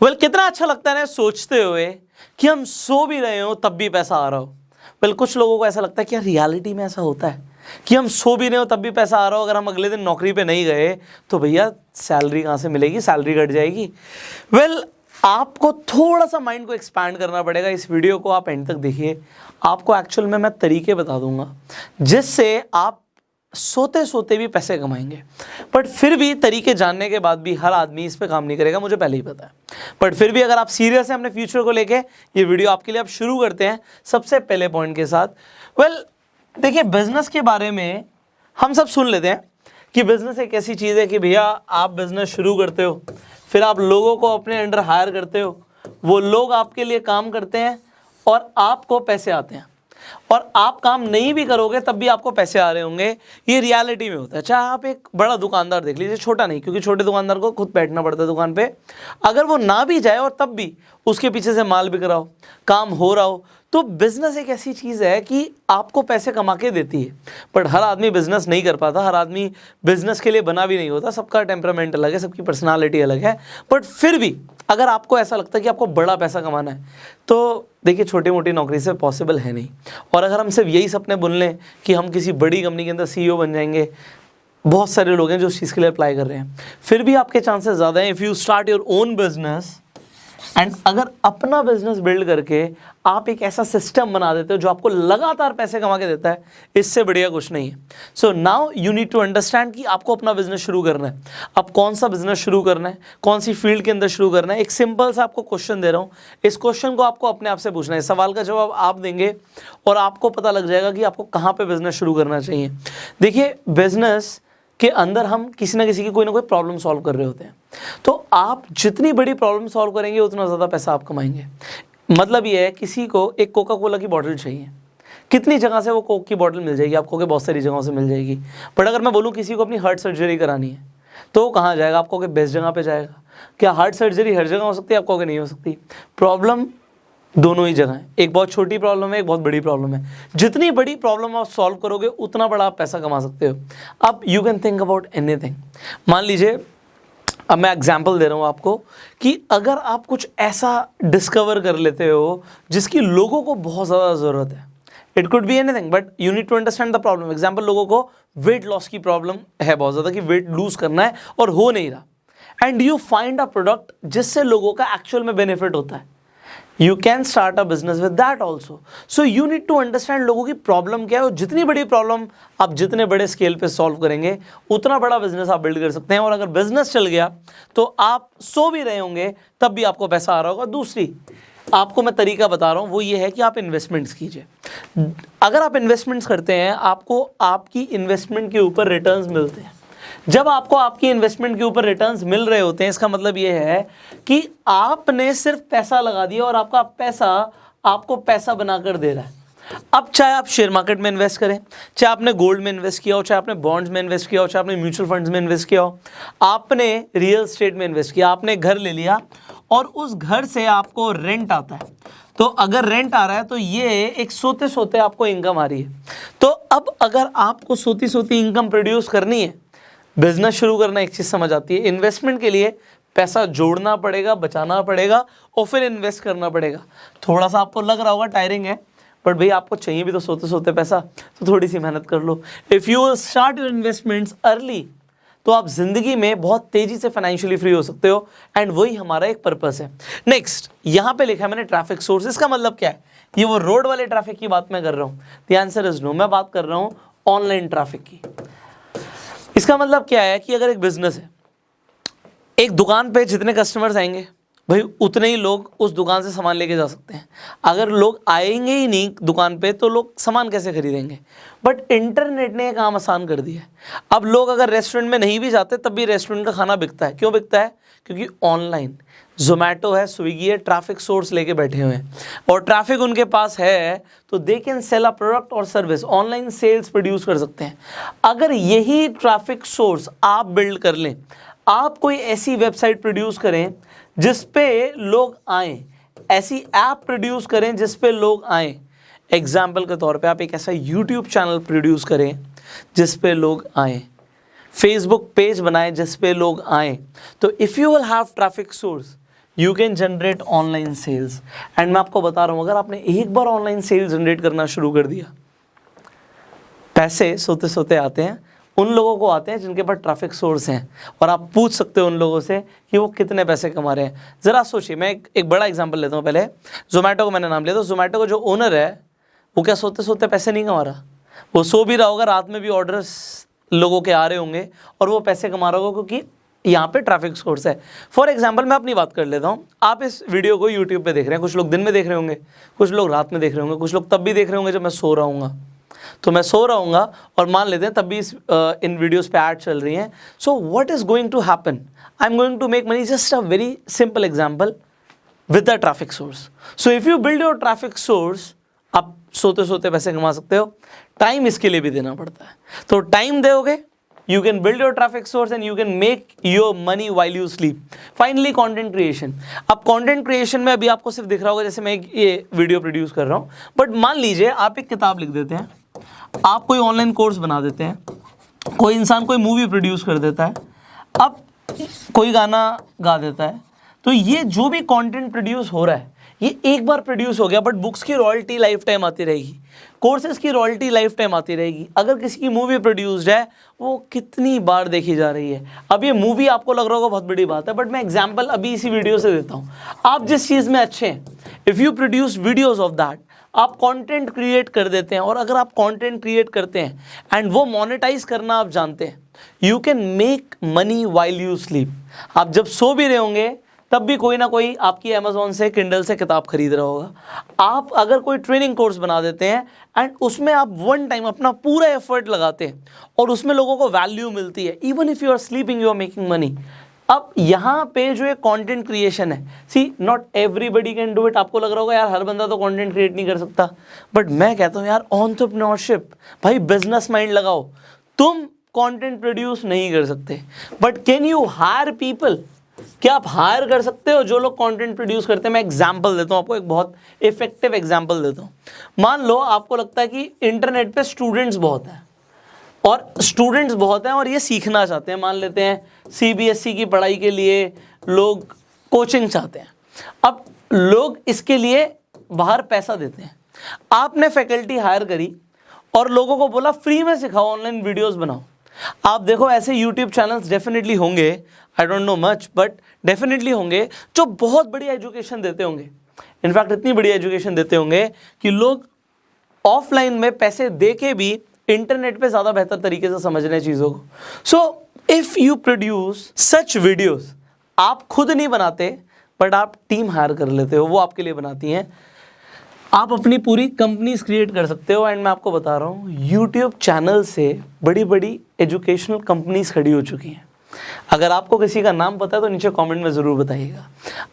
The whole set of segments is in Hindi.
कितना अच्छा लगता है ना सोचते हुए कि हम सो भी रहे हो तब भी पैसा आ रहा हो। कुछ लोगों को ऐसा लगता है कि यार रियलिटी में ऐसा होता है कि हम सो भी रहे हो तब भी पैसा आ रहा हो, अगर हम अगले दिन नौकरी पे नहीं गए तो भैया सैलरी कहाँ से मिलेगी, सैलरी घट जाएगी। आपको थोड़ा सा माइंड को एक्सपैंड करना पड़ेगा। इस वीडियो को आप एंड तक देखिए, आपको एक्चुअल में मैं तरीके बता दूंगा जिससे आप सोते सोते भी पैसे कमाएंगे। बट फिर भी तरीके जानने के बाद भी हर आदमी इस पे काम नहीं करेगा, मुझे पहले ही पता है। बट फिर भी अगर आप सीरियस हैं अपने फ्यूचर को लेके, ये वीडियो आपके लिए। आप शुरू करते हैं सबसे पहले पॉइंट के साथ। देखिए, बिजनेस के बारे में हम सब सुन लेते हैं कि बिजनेस एक ऐसी चीज़ है कि भैया आप बिजनेस शुरू करते हो, फिर आप लोगों को अपने अंडर हायर करते हो, वो लोग आपके लिए काम करते हैं और आपको पैसे आते हैं, और आप काम नहीं भी करोगे तब भी आपको पैसे आ रहे होंगे। ये रियलिटी में होता है। चाहे आप एक बड़ा दुकानदार देख लीजिए, छोटा नहीं, क्योंकि छोटे दुकानदार को खुद बैठना पड़ता है दुकान पे। अगर वो ना भी जाए और तब भी उसके पीछे से माल बिक रहा हो, काम हो रहा हो, तो बिजनेस एक ऐसी चीज़ है कि आपको पैसे कमा के देती है। बट हर आदमी बिजनेस नहीं कर पाता, हर आदमी बिजनेस के लिए बना भी नहीं होता। सबका टेम्परामेंट अलग है, सबकी पर्सनालिटी अलग है। बट फिर भी अगर आपको ऐसा लगता है कि आपको बड़ा पैसा कमाना है, तो देखिए छोटी मोटी नौकरी से पॉसिबल है नहीं। और अगर हम सिर्फ यही सपने बुन लें कि हम किसी बड़ी कंपनी के अंदर CEO बन जाएंगे, बहुत सारे लोग हैं जो उस चीज़ के लिए अप्लाई कर रहे हैं, फिर भी आपके चांसेस ज़्यादा हैं if you start your own business. And अगर अपना बिजनेस बिल्ड करके आप एक ऐसा सिस्टम बना देते हो जो आपको लगातार पैसे कमा के देता है, इससे बढ़िया कुछ नहीं है। So now you need to understand कि आपको अपना बिजनेस शुरू करना है। अब कौन सा बिजनेस शुरू करना है, कौन सी फील्ड के अंदर शुरू करना है, एक सिंपल सा आपको क्वेश्चन दे रहा हूँ। इस क्वेश्चन को आपको अपने आप से पूछना है, सवाल का जवाब आप देंगे और आपको पता लग जाएगा कि आपको कहाँ पर बिजनेस शुरू करना चाहिए। देखिए, बिजनेस के अंदर हम किसी ना किसी की कोई ना कोई प्रॉब्लम सॉल्व कर रहे होते हैं, तो आप जितनी बड़ी प्रॉब्लम सॉल्व करेंगे उतना ज़्यादा पैसा आप कमाएंगे। मतलब ये है, किसी को एक कोका कोला की बॉटल चाहिए, कितनी जगह से वो कोक की बॉटल मिल जाएगी आपको, कि बहुत सारी जगहों से मिल जाएगी। बट अगर मैं बोलूँ किसी को अपनी हार्ट सर्जरी करानी है, तो वो कहाँ जाएगा? आपको कि बेस्ट जगह पे जाएगा। क्या हार्ट सर्जरी हर जगह हो सकती है? आपको कि नहीं हो सकती। प्रॉब्लम दोनों ही जगह है, एक बहुत छोटी प्रॉब्लम है, एक बहुत बड़ी प्रॉब्लम है। जितनी बड़ी प्रॉब्लम आप सॉल्व करोगे उतना बड़ा आप पैसा कमा सकते हो। अब you can think about anything. मान लीजिए, अब मैं एग्जांपल दे रहा हूँ आपको, कि अगर आप कुछ ऐसा डिस्कवर कर लेते हो जिसकी लोगों को बहुत ज़्यादा ज़रूरत है, it could be anything, but you need to understand the problem. Example, लोगों को वेट लॉस की प्रॉब्लम है बहुत ज़्यादा, कि वेट लूज करना है और हो नहीं रहा, and you find a product जिससे लोगों का एक्चुअल में बेनिफिट होता है। You can start a business with that also. So you need to understand लोगों की प्रॉब्लम क्या है, और जितनी बड़ी प्रॉब्लम आप जितने बड़े स्केल पे सॉल्व करेंगे उतना बड़ा बिजनेस आप बिल्ड कर सकते हैं। और अगर बिजनेस चल गया तो आप सो भी रहे होंगे तब भी आपको पैसा आ रहा होगा। दूसरी आपको मैं तरीका बता रहा हूँ, वो ये है कि आप इन्वेस्टमेंट्स कीजिए। अगर आप इन्वेस्टमेंट्स करते हैं, आपको आपकी इन्वेस्टमेंट के ऊपर रिटर्न्स मिलते हैं। जब आपको आपकी इन्वेस्टमेंट के ऊपर रिटर्न्स मिल रहे होते हैं, इसका मतलब ये है कि आपने सिर्फ पैसा लगा दिया और आपका पैसा आपको पैसा बनाकर दे रहा है। अब चाहे आप शेयर मार्केट में इन्वेस्ट करें, चाहे आपने गोल्ड में इन्वेस्ट किया हो, चाहे आपने बॉन्ड्स में इन्वेस्ट किया हो, चाहे आपने म्यूचुअल फंड्स में इन्वेस्ट किया हो, आपने रियल एस्टेट में इन्वेस्ट किया, आपने घर ले लिया और उस घर से आपको रेंट आता है। तो अगर रेंट आ रहा है तो ये एक सोते सोते आपको इनकम आ रही है। तो अब अगर आपको सोती सोती इनकम प्रोड्यूस करनी है, बिजनेस शुरू करना एक चीज़ समझ आती है, इन्वेस्टमेंट के लिए पैसा जोड़ना पड़ेगा, बचाना पड़ेगा और फिर इन्वेस्ट करना पड़ेगा। थोड़ा सा आपको लग रहा होगा टायरिंग है, बट भाई आपको चाहिए भी तो सोते सोते पैसा, तो थोड़ी सी मेहनत कर लो। If you start your investments early, तो आप जिंदगी में बहुत तेजी से फाइनेंशियली फ्री हो सकते हो, एंड वही हमारा एक पर्पस है। नेक्स्ट, यहाँ पे लिखा है मैंने ट्रैफिक सोर्स। इसका मतलब क्या है? ये वो रोड वाले ट्रैफिक की बात मैं कर रहा हूँ? The answer is no. मैं बात कर रहा हूँ ऑनलाइन ट्रैफिक की। इसका मतलब क्या है कि अगर एक बिजनेस है, एक दुकान पे जितने कस्टमर्स आएंगे भाई उतने ही लोग उस दुकान से सामान लेके जा सकते हैं। अगर लोग आएंगे ही नहीं दुकान पे तो लोग सामान कैसे खरीदेंगे? बट इंटरनेट ने काम आसान कर दिया है। अब लोग अगर रेस्टोरेंट में नहीं भी जाते तब भी रेस्टोरेंट का खाना बिकता है। क्यों बिकता है? क्योंकि ऑनलाइन जोमेटो है, स्विगी है, ट्रैफिक सोर्स लेके बैठे हुए हैं, और ट्रैफिक उनके पास है तो they can sell a product और सर्विस। ऑनलाइन सेल्स प्रोड्यूस कर सकते हैं। अगर यही ट्रैफिक सोर्स आप बिल्ड कर लें, आप कोई ऐसी वेबसाइट प्रोड्यूस करें जिस पे लोग आएँ, ऐसी ऐप प्रोड्यूस करें जिस पे लोग आएँ। एग्जाम्पल के तौर पे आप एक ऐसा यूट्यूब चैनल प्रोड्यूस करें जिस पे लोग आएँ, फेसबुक पेज बनाएं जिस पे लोग आएँ। तो if you will have traffic source, you can generate online sales. And मैं आपको बता रहा हूँ, अगर आपने एक बार ऑनलाइन सेल्स जनरेट करना शुरू कर दिया, पैसे सोते सोते आते हैं। उन लोगों को आते हैं जिनके पास ट्रैफिक सोर्स हैं, और आप पूछ सकते हो उन लोगों से कि वो कितने पैसे कमा रहे हैं। ज़रा सोचिए, मैं एक बड़ा एग्जांपल लेता हूँ। पहले जोमेटो को मैंने नाम लिया, तो जोमेटो का जो ओनर है वो क्या सोते सोते पैसे नहीं कमा रहा? वो सो भी रहा होगा, रात में भी ऑर्डर्स लोगों के आ रहे होंगे और वो पैसे कमा रहा होगा, क्योंकि यहाँ पे ट्रैफिक सोर्स है। फॉर एग्जाम्पल मैं अपनी बात कर लेता हूँ। आप इस वीडियो को यूट्यूब पे देख रहे हैं, कुछ लोग दिन में देख रहे होंगे, कुछ लोग रात में देख रहे होंगे, कुछ लोग तब भी देख रहे होंगे जब मैं सो रहा हूँगा। तो मैं सो रहा हूँगा और मान लेते हैं तब भी इन वीडियोस पे ऐड चल रही हैं। So what is going to happen? I am going to make money. Just a very simple example with the traffic source. So if you build your traffic source, आप सोते सोते पैसे कमा सकते हो। टाइम इसके लिए भी देना पड़ता है, तो टाइम दोगे, you can build your traffic source and you can make your money while you sleep. Finally, content creation. अब content creation में अभी आपको सिर्फ दिख रहा होगा जैसे मैं ये वीडियो प्रोड्यूस कर रहा हूँ, बट मान लीजिए आप एक किताब लिख देते हैं, आप कोई ऑनलाइन कोर्स बना देते हैं, कोई इंसान कोई मूवी प्रोड्यूस कर देता है, अब कोई गाना गा देता है, तो ये जो भी कंटेंट प्रोड्यूस हो रहा है ये एक बार प्रोड्यूस हो गया, बट बुक्स की रॉयल्टी लाइफ टाइम आती रहेगी, कोर्सेज की रॉयल्टी लाइफ टाइम आती रहेगी। अगर किसी की मूवी प्रोड्यूस्ड है, वो कितनी बार देखी जा रही है। अब ये मूवी आपको लग रहा होगा बहुत बड़ी बात है, बट मैं एग्जांपल अभी इसी वीडियो से देता हूँ। आप जिस चीज़ में अच्छे हैं, if you produce videos of that, आप कंटेंट क्रिएट कर देते हैं, और अगर आप कंटेंट क्रिएट करते हैं एंड वो मोनेटाइज करना आप जानते हैं, you can make money while you sleep. आप जब सो भी रहे होंगे तब भी कोई ना कोई आपकी अमेज़ॉन से, किंडल से किताब खरीद रहा होगा। आप अगर कोई ट्रेनिंग कोर्स बना देते हैं एंड उसमें आप वन टाइम अपना पूरा एफर्ट लगाते हैं और उसमें लोगों को वैल्यू मिलती है, even if you are sleeping you are making money. अब यहाँ पे जो एक कंटेंट क्रिएशन है, see not everybody can do it. आपको लग रहा होगा यार हर बंदा तो कंटेंट क्रिएट नहीं कर सकता, बट मैं कहता हूँ यार एंटरप्रेन्योरशिप, भाई बिजनेस माइंड लगाओ। तुम कंटेंट प्रोड्यूस नहीं कर सकते, but can you hire people? क्या आप हायर कर सकते हो जो लोग कंटेंट प्रोड्यूस करते हैं? मैं एग्जांपल देता हूँ आपको, एक बहुत इफेक्टिव एग्जांपल देता हूँ। मान लो आपको लगता है कि इंटरनेट पे स्टूडेंट्स बहुत हैं और ये सीखना चाहते हैं। मान लेते हैं सीबीएसई की पढ़ाई के लिए लोग कोचिंग चाहते हैं। अब लोग इसके लिए बाहर पैसा देते हैं। आपने फैकल्टी हायर करी और लोगों को बोला फ्री में सिखाओ, ऑनलाइन वीडियोस बनाओ। आप देखो ऐसे यूट्यूब चैनल्स डेफिनेटली होंगे, I don't know much, but definitely होंगे जो बहुत बड़ी एजुकेशन देते होंगे। इनफैक्ट इतनी बड़ी एजुकेशन देते होंगे कि लोग ऑफलाइन में पैसे दे के भी इंटरनेट पे ज़्यादा बेहतर तरीके से समझ रहे हैं चीज़ों को। So if you produce such videos, आप खुद नहीं बनाते बट आप टीम हायर कर लेते हो, वो आपके लिए बनाती हैं। आप अपनी पूरी कंपनीज क्रिएट कर सकते हो। एंड मैं आपको बता रहा हूँ यूट्यूब चैनल से बड़ी बड़ी एजुकेशनल कंपनीज खड़ी हो चुकी हैं। अगर आपको किसी का नाम पता है तो नीचे कमेंट में ज़रूर बताइएगा।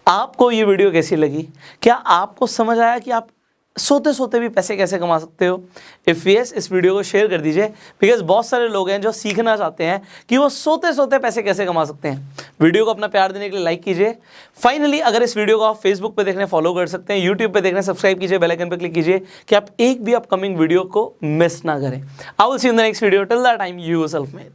आपको ये वीडियो कैसी लगी? क्या आपको समझ आया कि आप सोते सोते भी पैसे कैसे कमा सकते हो? इफ़ यस, इस वीडियो को शेयर कर दीजिए, बिकॉज बहुत सारे लोग हैं जो सीखना चाहते हैं कि वो सोते सोते पैसे कैसे कमा सकते हैं। वीडियो को अपना प्यार देने के लिए लाइक कीजिए। फाइनली, अगर इस वीडियो को आप फेसबुक पे देखने फॉलो कर सकते हैं, यूट्यूब पे देखने सब्सक्राइब कीजिए, बेल आइकन पे क्लिक कीजिए कि आप एक भी अपकमिंग वीडियो को मिस ना करें। I will see you in the next video. Till that time, you self made.